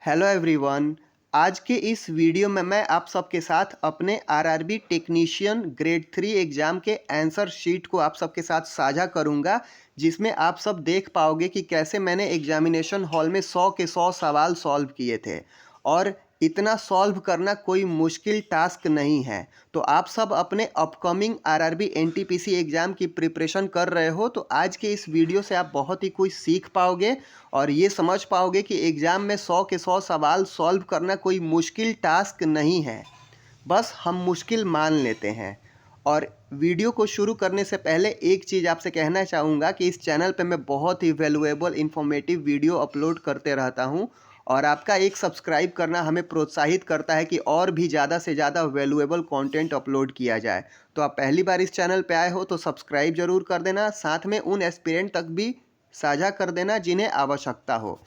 Hello everyone. आज के इस वीडियो में मैं आप सबके साथ अपने आरआरबी टेक्नीशियन ग्रेड 3 एग्ज़ाम के आंसर शीट को आप सबके साथ साझा करूंगा, जिसमें आप सब देख पाओगे कि कैसे मैंने एग्जामिनेशन हॉल में 100 के 100 सवाल सॉल्व किए थे। और इतना सॉल्व करना कोई मुश्किल टास्क नहीं है। तो आप सब अपने अपकमिंग आरआरबी एनटीपीसी एग्ज़ाम की प्रिपरेशन कर रहे हो, तो आज के इस वीडियो से आप बहुत ही कुछ सीख पाओगे और ये समझ पाओगे कि एग्ज़ाम में 100 के 100 सवाल सॉल्व करना कोई मुश्किल टास्क नहीं है, बस हम मुश्किल मान लेते हैं। और वीडियो को शुरू करने से पहले एक चीज़ आपसे कहना चाहूँगा कि इस चैनल पे मैं बहुत ही वैल्यूएबल इन्फॉर्मेटिव वीडियो अपलोड करते रहता हूँ और आपका एक सब्सक्राइब करना हमें प्रोत्साहित करता है कि और भी ज़्यादा से ज़्यादा वैल्यूएबल कंटेंट अपलोड किया जाए। तो आप पहली बार इस चैनल पे आए हो तो सब्सक्राइब ज़रूर कर देना, साथ में उन एस्पिरेंट तक भी साझा कर देना जिन्हें आवश्यकता हो।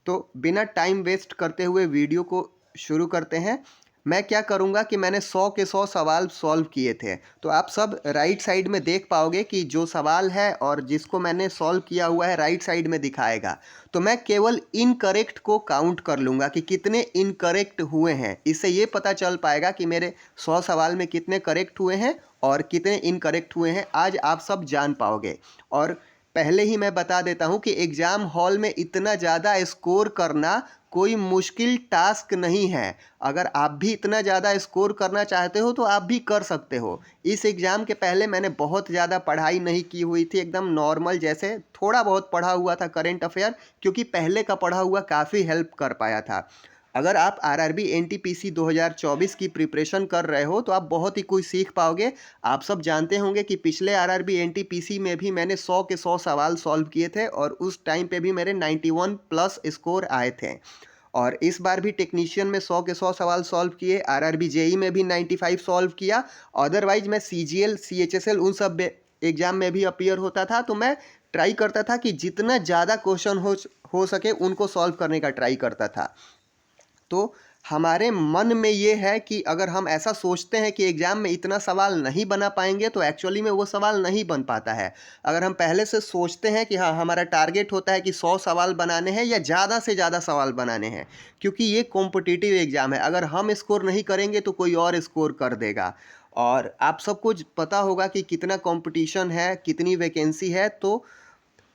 तो बिना टाइम वेस्ट करते हुए वीडियो को शुरू करते हैं। मैं क्या करूंगा कि मैंने 100 के 100 सवाल सॉल्व किए थे, तो आप सब राइट साइड में देख पाओगे कि जो सवाल है और जिसको मैंने सॉल्व किया हुआ है राइट साइड में दिखाएगा। तो मैं केवल इनकरेक्ट को काउंट कर लूँगा कि कितने इनकरेक्ट हुए हैं। इससे ये पता चल पाएगा कि मेरे 100 सवाल में कितने करेक्ट हुए हैं और कितने इनकरेक्ट हुए हैं, आज आप सब जान पाओगे। और पहले ही मैं बता देता हूं कि एग्ज़ाम हॉल में इतना ज़्यादा स्कोर करना कोई मुश्किल टास्क नहीं है। अगर आप भी इतना ज़्यादा स्कोर करना चाहते हो तो आप भी कर सकते हो। इस एग्ज़ाम के पहले मैंने बहुत ज़्यादा पढ़ाई नहीं की हुई थी, एकदम नॉर्मल जैसे थोड़ा बहुत पढ़ा हुआ था करेंट अफेयर, क्योंकि पहले का पढ़ा हुआ काफ़ी हेल्प कर पाया था। अगर आप आरआरबी एनटीपीसी 2024 की प्रिपरेशन कर रहे हो तो आप बहुत ही कुछ सीख पाओगे। आप सब जानते होंगे कि पिछले आरआरबी एनटीपीसी में भी मैंने 100 के 100 सवाल सॉल्व किए थे और उस टाइम पे भी मेरे 91 प्लस स्कोर आए थे। और इस बार भी टेक्नीशियन में 100 के 100 सवाल सॉल्व किए, आरआरबी जेई में भी 95 सॉल्व किया। अदरवाइज मैं सीजीएल सीएचएसएल उन सब एग्जाम में भी अपीयर होता था, तो मैं ट्राई करता था कि जितना ज़्यादा क्वेश्चन हो सके उनको सॉल्व करने का ट्राई करता था। तो हमारे मन में ये है कि अगर हम ऐसा सोचते हैं कि एग्ज़ाम में इतना सवाल नहीं बना पाएंगे तो एक्चुअली में वो सवाल नहीं बन पाता है। अगर हम पहले से सोचते हैं कि हाँ, हमारा टारगेट होता है कि 100 सवाल बनाने हैं या ज़्यादा से ज़्यादा सवाल बनाने हैं, क्योंकि ये कॉम्पिटिटिव एग्ज़ाम है। अगर हम स्कोर नहीं करेंगे तो कोई और स्कोर कर देगा। और आप सबको पता होगा कि कितना कंपटीशन है, कितनी वैकेंसी है। तो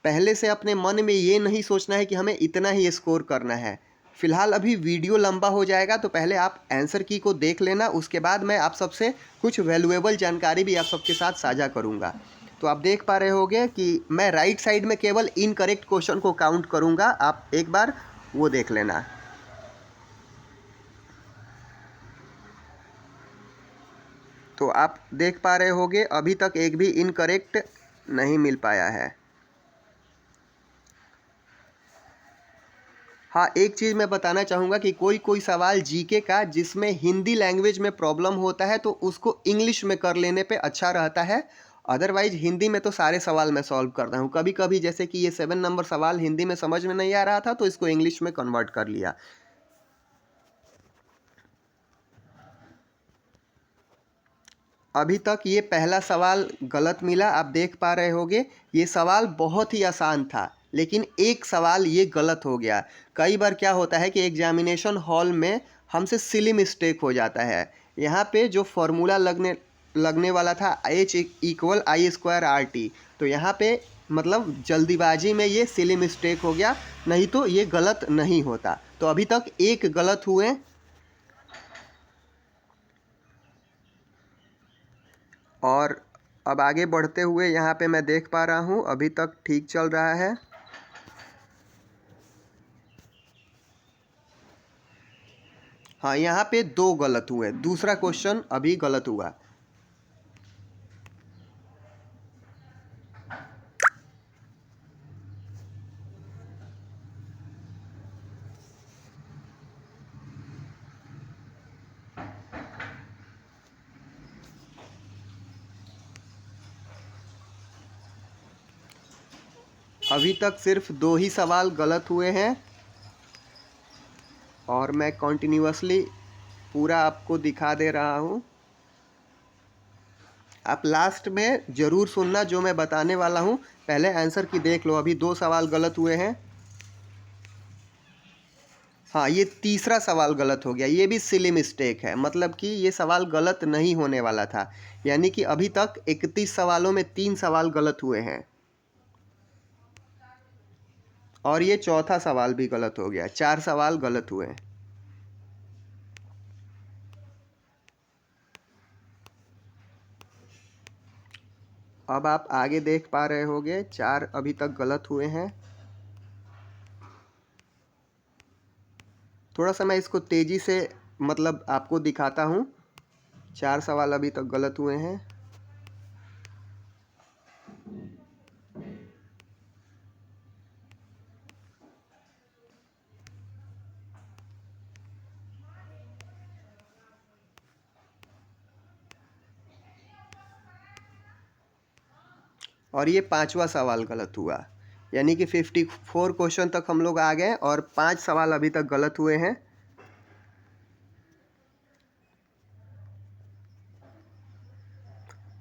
पहले से अपने मन में ये नहीं सोचना है कि हमें इतना ही स्कोर करना है। फिलहाल अभी वीडियो लंबा हो जाएगा, तो पहले आप आंसर की को देख लेना, उसके बाद मैं आप सबसे कुछ वैल्यूएबल जानकारी भी आप सबके साथ साझा करूंगा। तो आप देख पा रहे होंगे कि मैं राइट साइड में केवल इनकरेक्ट क्वेश्चन को काउंट करूंगा, आप एक बार वो देख लेना। तो आप देख पा रहे होंगे अभी तक एक भी इनकरेक्ट नहीं मिल पाया है। हाँ, एक चीज़ मैं बताना चाहूँगा कि कोई कोई सवाल जीके का जिसमें हिंदी लैंग्वेज में प्रॉब्लम होता है तो उसको इंग्लिश में कर लेने पे अच्छा रहता है। अदरवाइज हिंदी में तो सारे सवाल मैं सॉल्व करता हूँ। कभी कभी जैसे कि ये 7 नंबर सवाल हिंदी में समझ में नहीं आ रहा था तो इसको इंग्लिश में कन्वर्ट कर लिया। अभी तक ये पहला सवाल गलत मिला, आप देख पा रहे होंगे। ये सवाल बहुत ही आसान था, लेकिन एक सवाल ये गलत हो गया। कई बार क्या होता है कि एग्जामिनेशन हॉल में हमसे सिली मिस्टेक हो जाता है। यहाँ पे जो फॉर्मूला लगने वाला था H=I²RT, तो यहाँ पे मतलब जल्दीबाजी में ये सिली मिस्टेक हो गया, नहीं तो ये गलत नहीं होता। तो अभी तक एक गलत हुए। और अब आगे बढ़ते हुए यहाँ पे मैं देख पा रहा हूँ अभी तक ठीक चल रहा है। हाँ, यहाँ पे 2 गलत हुए, दूसरा क्वेश्चन अभी गलत हुआ। अभी तक सिर्फ 2 ही सवाल गलत हुए हैं और मैं कॉन्टिन्यूसली पूरा आपको दिखा दे रहा हूँ। आप लास्ट में ज़रूर सुनना जो मैं बताने वाला हूँ। पहले आंसर की देख लो, अभी 2 सवाल गलत हुए हैं। हाँ, ये तीसरा सवाल गलत हो गया, ये भी सिली मिस्टेक है, मतलब कि ये सवाल गलत नहीं होने वाला था। यानी कि अभी तक 31 सवालों में 3 सवाल गलत हुए हैं और ये चौथा सवाल भी गलत हो गया, 4 सवाल गलत हुए हैं। अब आप आगे देख पा रहे होंगे 4 अभी तक गलत हुए हैं। थोड़ा सा मैं इसको तेज़ी से मतलब आपको दिखाता हूँ। 4 सवाल अभी तक गलत हुए हैं। और ये 5वां सवाल गलत हुआ, यानी कि 54 क्वेश्चन तक हम लोग आ गए और 5 सवाल अभी तक गलत हुए हैं।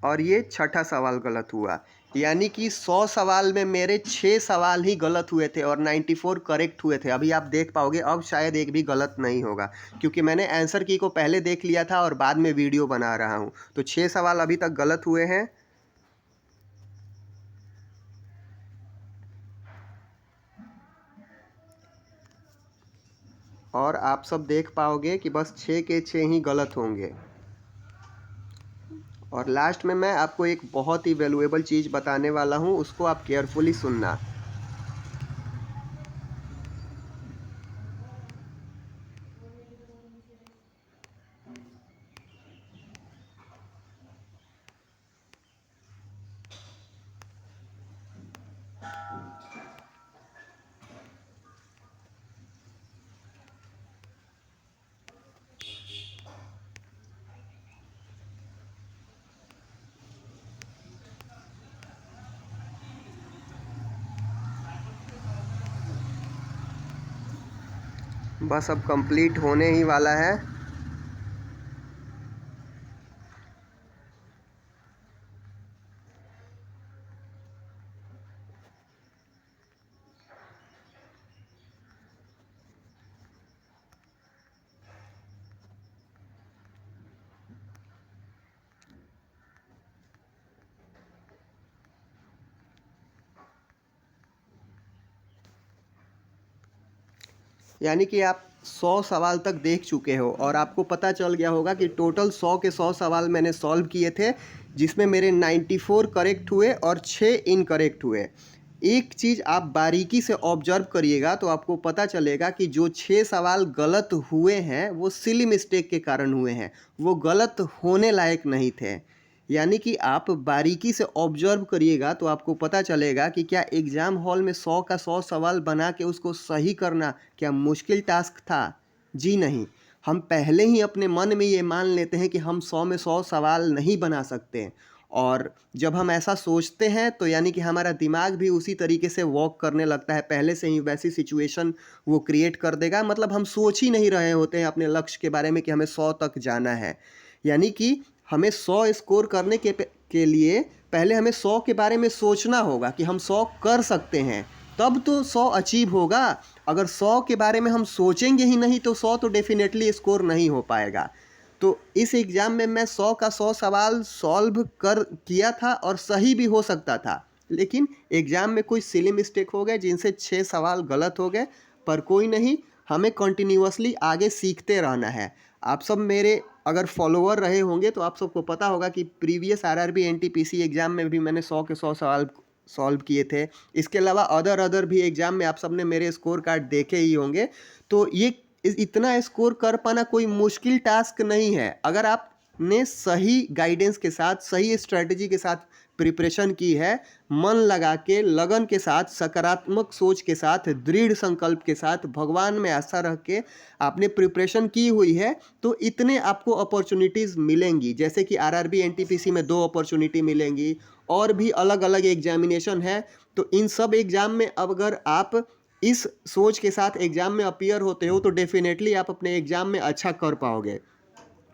और ये छठा सवाल गलत हुआ, यानी कि 100 सवाल में मेरे 6 सवाल ही गलत हुए थे और 94 करेक्ट हुए थे। अभी आप देख पाओगे, अब शायद एक भी गलत नहीं होगा, क्योंकि मैंने आंसर की को पहले देख लिया था और बाद में वीडियो बना रहा हूँ। तो 6 सवाल अभी तक गलत हुए हैं। और आप सब देख पाओगे कि बस 6 के 6 ही गलत होंगे। और लास्ट में मैं आपको एक बहुत ही वैल्यूएबल चीज़ बताने वाला हूँ, उसको आप केयरफुली सुनना। बस अब कंप्लीट होने ही वाला है। यानी कि आप 100 सवाल तक देख चुके हो और आपको पता चल गया होगा कि टोटल 100 के 100 सवाल मैंने सॉल्व किए थे, जिसमें मेरे 94 करेक्ट हुए और 6 इनकरेक्ट हुए। एक चीज़ आप बारीकी से ऑब्जर्व करिएगा तो आपको पता चलेगा कि जो 6 सवाल गलत हुए हैं वो सिली मिस्टेक के कारण हुए हैं, वो गलत होने लायक नहीं थे। यानी कि आप बारीकी से ऑब्जर्व करिएगा तो आपको पता चलेगा कि क्या एग्ज़ाम हॉल में 100 का 100 सवाल बना के उसको सही करना क्या मुश्किल टास्क था? जी नहीं। हम पहले ही अपने मन में ये मान लेते हैं कि हम 100 में 100 सवाल नहीं बना सकते, और जब हम ऐसा सोचते हैं तो यानी कि हमारा दिमाग भी उसी तरीके से वर्क करने लगता है, पहले से ही वैसी सिचुएशन वो क्रिएट कर देगा। मतलब हम सोच ही नहीं रहे होते हैं अपने लक्ष्य के बारे में कि हमें 100 तक जाना है। यानी कि हमें 100 स्कोर करने के लिए पहले हमें 100 के बारे में सोचना होगा कि हम 100 कर सकते हैं, तब तो 100 अचीव होगा। अगर 100 के बारे में हम सोचेंगे ही नहीं तो 100 तो डेफिनेटली स्कोर नहीं हो पाएगा। तो इस एग्ज़ाम में मैं 100 का 100 सवाल सॉल्व कर किया था और सही भी हो सकता था, लेकिन एग्ज़ाम में कोई सिली मिस्टेक हो गए जिनसे 6 सवाल गलत हो गए। पर कोई नहीं, हमें कंटिन्यूअसली आगे सीखते रहना है। आप सब मेरे अगर फॉलोअर रहे होंगे तो आप सबको पता होगा कि प्रीवियस आरआरबी एनटीपीसी एग्ज़ाम में भी मैंने 100 के 100 सवाल सॉल्व किए थे। इसके अलावा अदर भी एग्ज़ाम में आप सब ने मेरे स्कोर कार्ड देखे ही होंगे। तो ये इतना स्कोर कर पाना कोई मुश्किल टास्क नहीं है, अगर आपने सही गाइडेंस के साथ, सही स्ट्रेटजी के साथ प्रिपरेशन की है, मन लगा के, लगन के साथ, सकारात्मक सोच के साथ, दृढ़ संकल्प के साथ, भगवान में आस्था रख के आपने प्रिपरेशन की हुई है, तो इतने आपको अपॉर्चुनिटीज़ मिलेंगी। जैसे कि आरआरबी एनटीपीसी में 2 अपॉर्चुनिटी मिलेंगी, और भी अलग अलग एग्जामिनेशन है। तो इन सब एग्ज़ाम में अब अगर आप इस सोच के साथ एग्ज़ाम में अपीयर होते हो तो डेफिनेटली आप अपने एग्ज़ाम में अच्छा कर पाओगे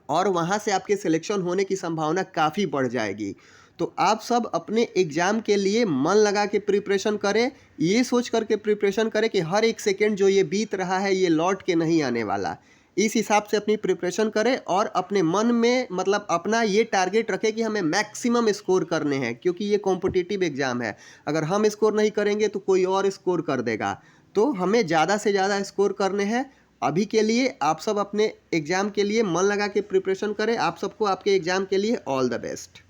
और वहाँ से आपके सिलेक्शन होने की संभावना काफ़ी बढ़ जाएगी। तो आप सब अपने एग्ज़ाम के लिए मन लगा के प्रिपरेशन करें, ये सोच कर के प्रिपरेशन करें कि हर एक सेकेंड जो ये बीत रहा है ये लौट के नहीं आने वाला। इस हिसाब से अपनी प्रिपरेशन करें और अपने मन में मतलब अपना ये टारगेट रखें कि हमें मैक्सिमम स्कोर करने हैं, क्योंकि ये कॉम्पिटिटिव एग्ज़ाम है। अगर हम स्कोर नहीं करेंगे तो कोई और स्कोर कर देगा, तो हमें ज़्यादा से ज़्यादा स्कोर करने हैं। अभी के लिए आप सब अपने एग्ज़ाम के लिए मन लगा के प्रिपरेशन करें। आप सबको आपके एग्ज़ाम के लिए ऑल द बेस्ट।